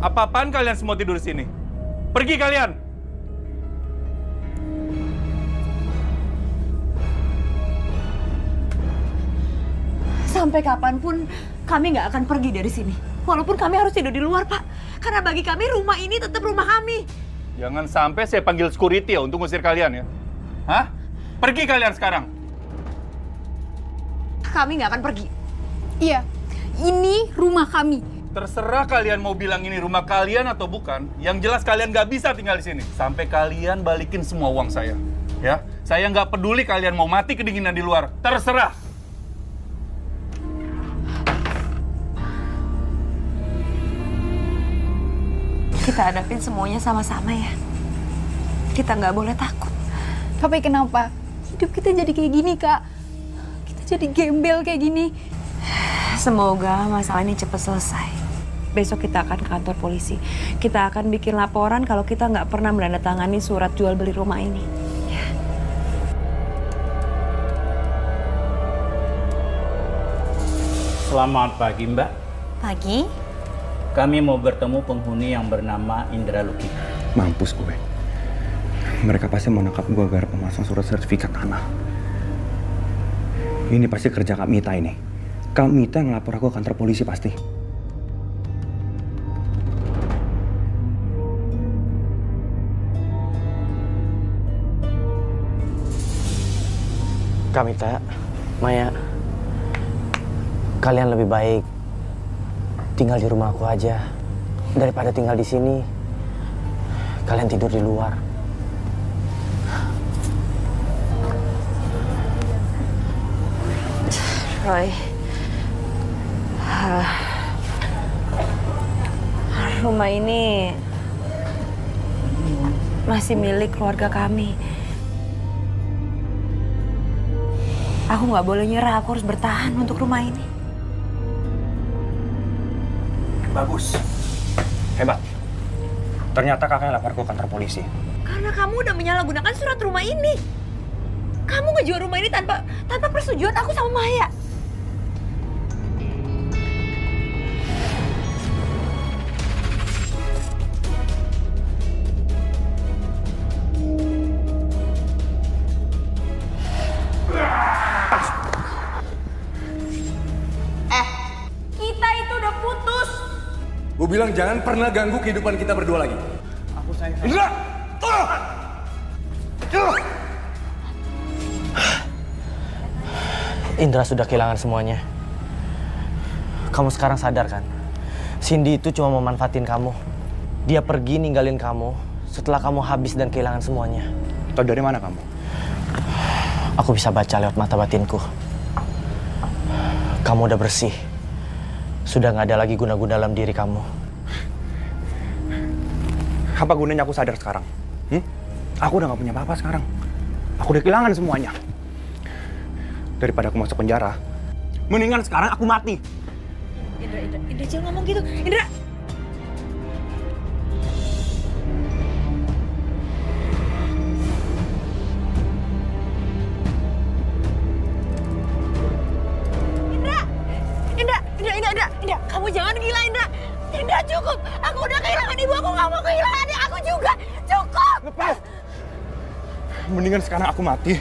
Apa-apaan kalian semua tidur di sini? Pergi kalian! Sampai kapanpun kami nggak akan pergi dari sini. Walaupun kami harus tidur di luar, Pak. Karena bagi kami rumah ini tetap rumah kami. Jangan sampai saya panggil security ya untuk ngusir kalian ya. Hah? Pergi kalian sekarang. Kami nggak akan pergi. Iya, ini rumah kami. Terserah kalian mau bilang ini rumah kalian atau bukan. Yang jelas kalian nggak bisa tinggal di sini. Sampai kalian balikin semua uang saya. Ya, saya nggak peduli kalian mau mati kedinginan di luar. Terserah. Kita hadapin semuanya sama-sama ya. Kita nggak boleh takut. Tapi kenapa? Hidup kita jadi kayak gini, Kak. Kita jadi gembel kayak gini. Semoga masalah ini cepat selesai. Besok kita akan ke kantor polisi. Kita akan bikin laporan kalau kita nggak pernah menandatangani surat jual beli rumah ini. Selamat pagi, Mbak. Pagi. Kami mau bertemu penghuni yang bernama Indra Luki. Mampus gue. Mereka pasti mau nangkap gue gara pemasang surat sertifikat tanah. Ini pasti kerja Kak Mita ini. Kak Mita yang ngelapor aku ke kantor polisi pasti. Kak Mita, Maya, kalian lebih baik tinggal di rumah aku aja daripada tinggal di sini. Kalian tidur di luar. Roy. Rumah ini masih milik keluarga kami. Aku nggak boleh nyerah, aku harus bertahan untuk rumah ini. Bagus. Hebat. Ternyata kakaknya lapor ke kantor polisi. Karena kamu udah menyalahgunakan surat rumah ini. Kamu ngejual rumah ini tanpa persetujuan aku sama Maya. Kita itu udah putus. Gue bilang jangan pernah ganggu kehidupan kita berdua lagi. Aku sayang sama Indra! Indra sudah kehilangan semuanya. Kamu sekarang sadar kan? Cindy itu cuma memanfaatin kamu. Dia pergi ninggalin kamu setelah kamu habis dan kehilangan semuanya. Tahu dari mana kamu? Aku bisa baca lewat mata batinku. Kamu udah bersih. Sudah nggak ada lagi guna-guna dalam diri kamu. Apa gunanya aku sadar sekarang? Aku udah gak punya apa-apa sekarang. Aku udah kehilangan semuanya. Daripada aku masuk penjara, mendingan sekarang aku mati. Indra jangan ngomong gitu. Indra! Indra, kamu jangan gila, Indra. Indra, cukup. Aku udah kehilangan ibu, aku gak mau kehilangan adik aku juga. Cukup. Lepas! Mendingan sekarang aku mati.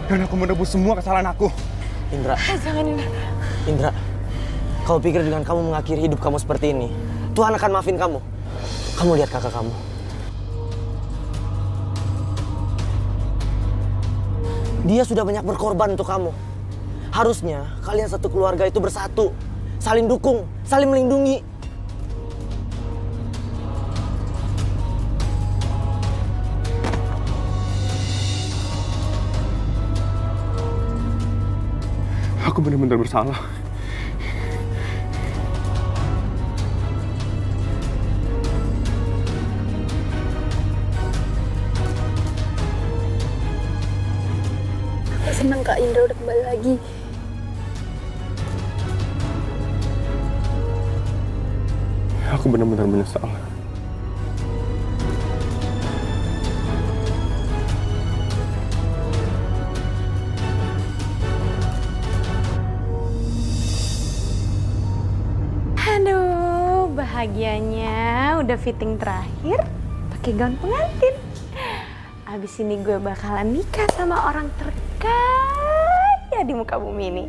Dan aku menebus semua kesalahan aku. Indra, Jangan, Indra. Indra, kau pikir dengan kamu mengakhiri hidup kamu seperti ini, Tuhan akan maafin kamu? Kamu lihat kakak kamu. Dia sudah banyak berkorban untuk kamu. Harusnya kalian satu keluarga itu bersatu, saling dukung, saling melindungi. Aku benar-benar bersalah. Aku senang Kak Indra udah kembali lagi. Aku benar-benar menyesal. bahagianya udah fitting terakhir pakai gaun pengantin. Abis ini gue bakalan nikah sama orang terkaya di muka bumi ini.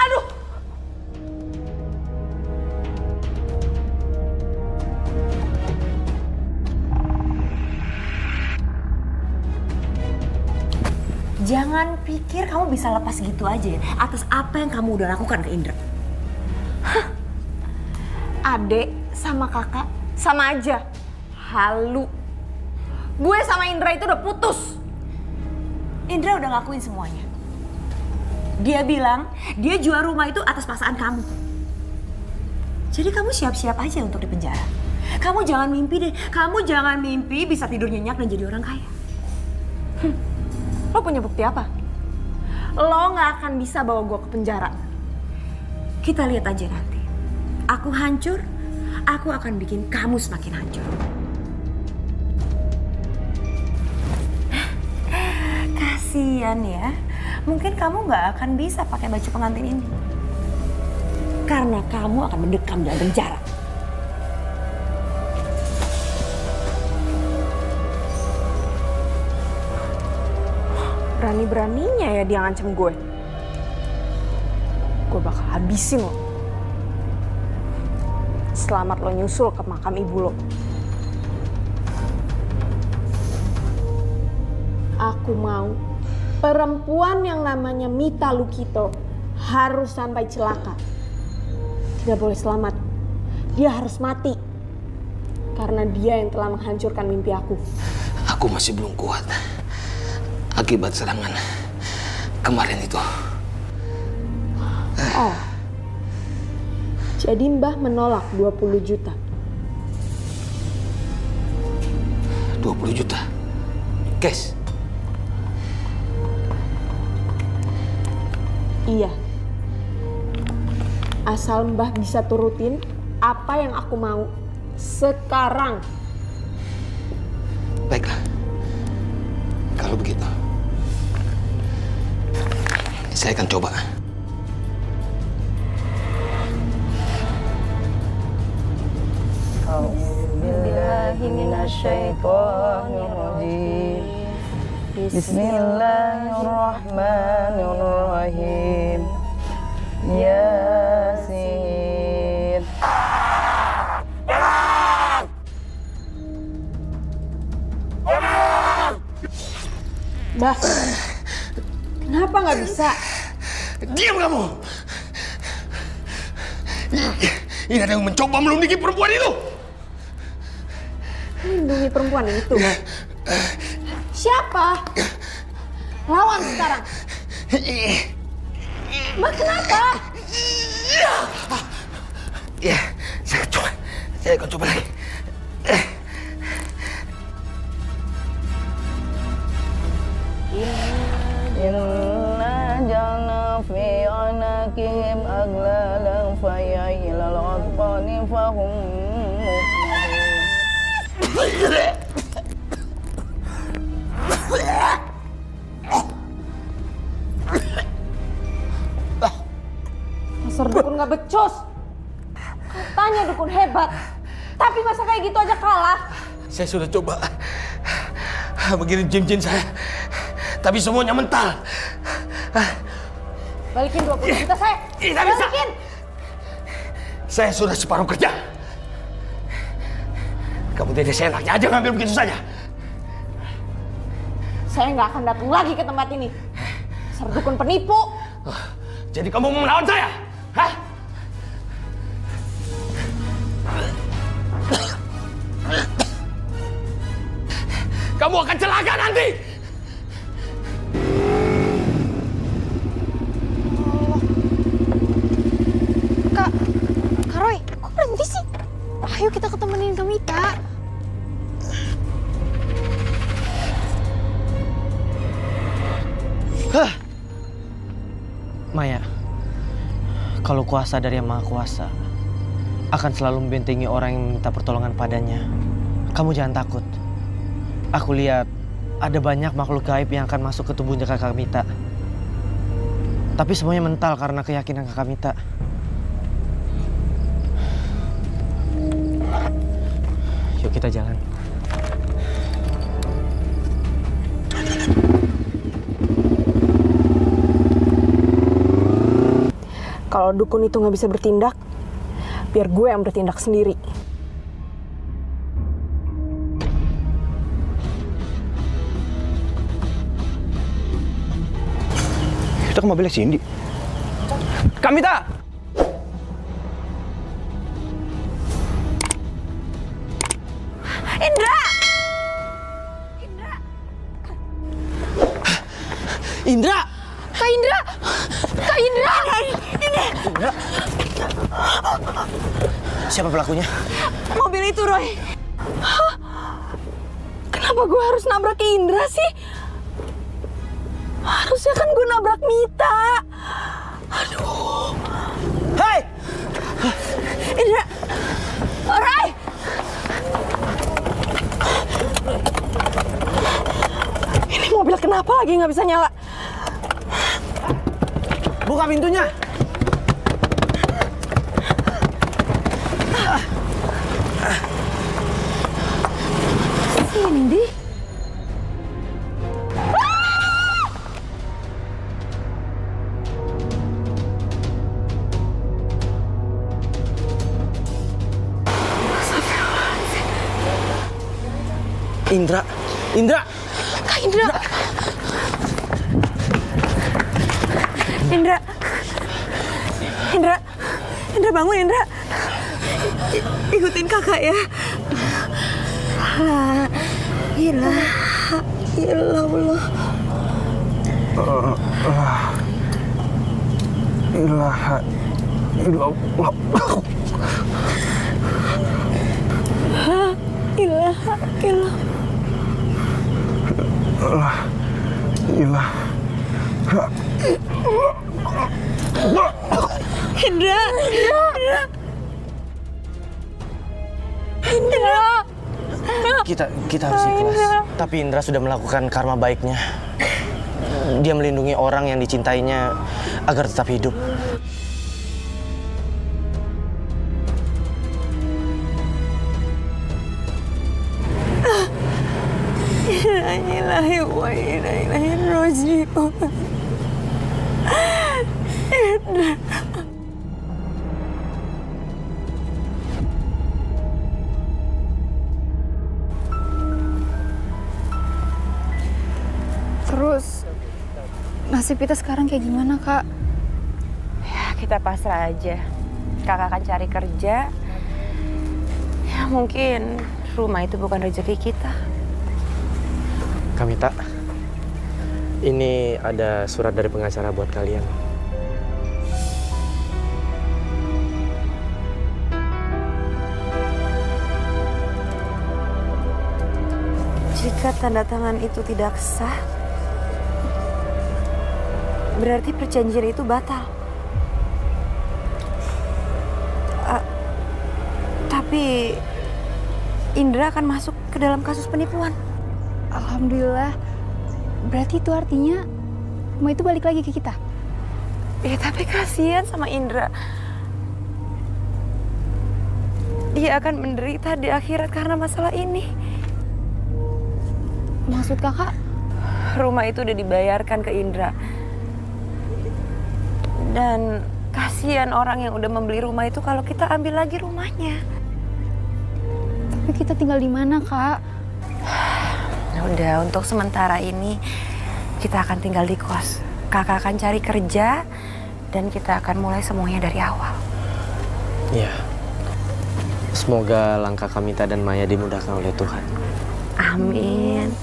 Aduh. Jangan pikir kamu bisa lepas gitu aja ya atas apa yang kamu udah lakukan ke Indra. Adek sama kakak sama aja. Halu. Gue sama Indra itu udah putus. Indra udah ngakuin semuanya. Dia bilang dia jual rumah itu atas paksaan kamu. Jadi kamu siap-siap aja untuk dipenjara. Kamu jangan mimpi deh. Kamu jangan mimpi bisa tidur nyenyak dan jadi orang kaya. Lo punya bukti apa? Lo nggak akan bisa bawa gue ke penjara. Kita lihat aja nanti. Aku hancur, aku akan bikin kamu semakin hancur. Kasian ya. Mungkin kamu nggak akan bisa pakai baju pengantin ini. Karena kamu akan mendekam dalam penjara. Berani-beraninya ya dia ngancem gue. Gue bakal habisin lo. Selamat lo nyusul ke makam ibu lo. Aku mau perempuan yang namanya Mita Lukito harus sampai celaka. Tidak boleh selamat. Dia harus mati. Karena dia yang telah menghancurkan mimpi aku. Aku masih belum kuat. Akibat serangan kemarin itu. Oh, jadi Mbah menolak 20 juta. 20 juta? Cash? Iya. Asal Mbah bisa turutin apa yang aku mau sekarang. Baiklah. Kalau begitu, saya akan coba. Bismillahirrahmanirrahim. Yasin. Mbah, kenapa nggak bisa? Diam kamu! Ini ada yang mencoba melindungi perempuan itu! Melindungi perempuan itu? Siapa? Lawan sekarang. Mbah, kenapa? Ya, saya akan coba lagi. Inna jalna fi anakihim aglalan faya ilal adqani fahum Dasar dukun nggak becus. Katanya dukun hebat. Tapi masa kayak gitu aja kalah? Saya sudah coba begini jin-jin saya, tapi semuanya mental. Balikin 20 juta saya. Tidak bisa. Balikin. Saya sudah separuh kerja. Kamu tidak seenaknya aja ngambil begitu saja. Saya nggak akan datang lagi ke tempat ini. Dasar dukun penipu. Jadi kamu mau melawan saya? Hah? Kamu akan celaka nanti! Kak Roy, kok berhenti sih? Ayo kita ketemuin ke Mita. Maya, kalau kuasa dari Yang Maha Kuasa akan selalu membentengi orang yang meminta pertolongan padanya. Kamu jangan takut. Aku lihat ada banyak makhluk gaib yang akan masuk ke tubuhnya Kakak Mita. Tapi semuanya mental karena keyakinan kakak Mita. Yuk kita jalan. Kalau dukun itu nggak bisa bertindak, biar gue yang bertindak sendiri. Itu kan mobilnya Cindy. Kamita! Indra! Indra! Kak Indra! Kak Indra! Indra? Siapa pelakunya? Mobil itu, Roy. Hah? Kenapa gue harus nabrak Indra sih? Harusnya kan gue nabrak Mita. Aduh. Hei! Indra! Roy! Ini mobil kenapa lagi nggak bisa nyala? Buka pintunya! Cindy? Indra! Indra! Kak Indra! Indra! Indra! Indra bangun, Indra! Ikutin kakak ya. La ilaha illallah. Ilaha illallah. Ilaha illallah. Ilah. Indra! Indra! Kita harus ikhlas. Tapi Indra sudah melakukan karma baiknya. Dia melindungi orang yang dicintainya agar tetap hidup. Innalillahi wa inna ilaihi raji'un. Indra. Terus nasib kita sekarang kayak gimana, Kak? Ya, kita pasrah aja. Kakak akan cari kerja. Ya, mungkin rumah itu bukan rezeki kita. Kamita, ini ada surat dari pengacara buat kalian. Jika tanda tangan itu tidak sah, berarti perjanjian itu batal. Tapi Indra akan masuk ke dalam kasus penipuan. Alhamdulillah. Berarti itu artinya rumah itu balik lagi ke kita. Ya, tapi kasihan sama Indra. Dia akan menderita di akhirat karena masalah ini. Maksud kakak? Rumah itu udah dibayarkan ke Indra. Dan kasihan orang yang udah membeli rumah itu kalau kita ambil lagi rumahnya. Tapi kita tinggal di mana, Kak? Udah, untuk sementara ini kita akan tinggal di kos. Kakak akan cari kerja dan kita akan mulai semuanya dari awal. Iya. Semoga langkah Kamita dan Maya dimudahkan oleh Tuhan. Amin.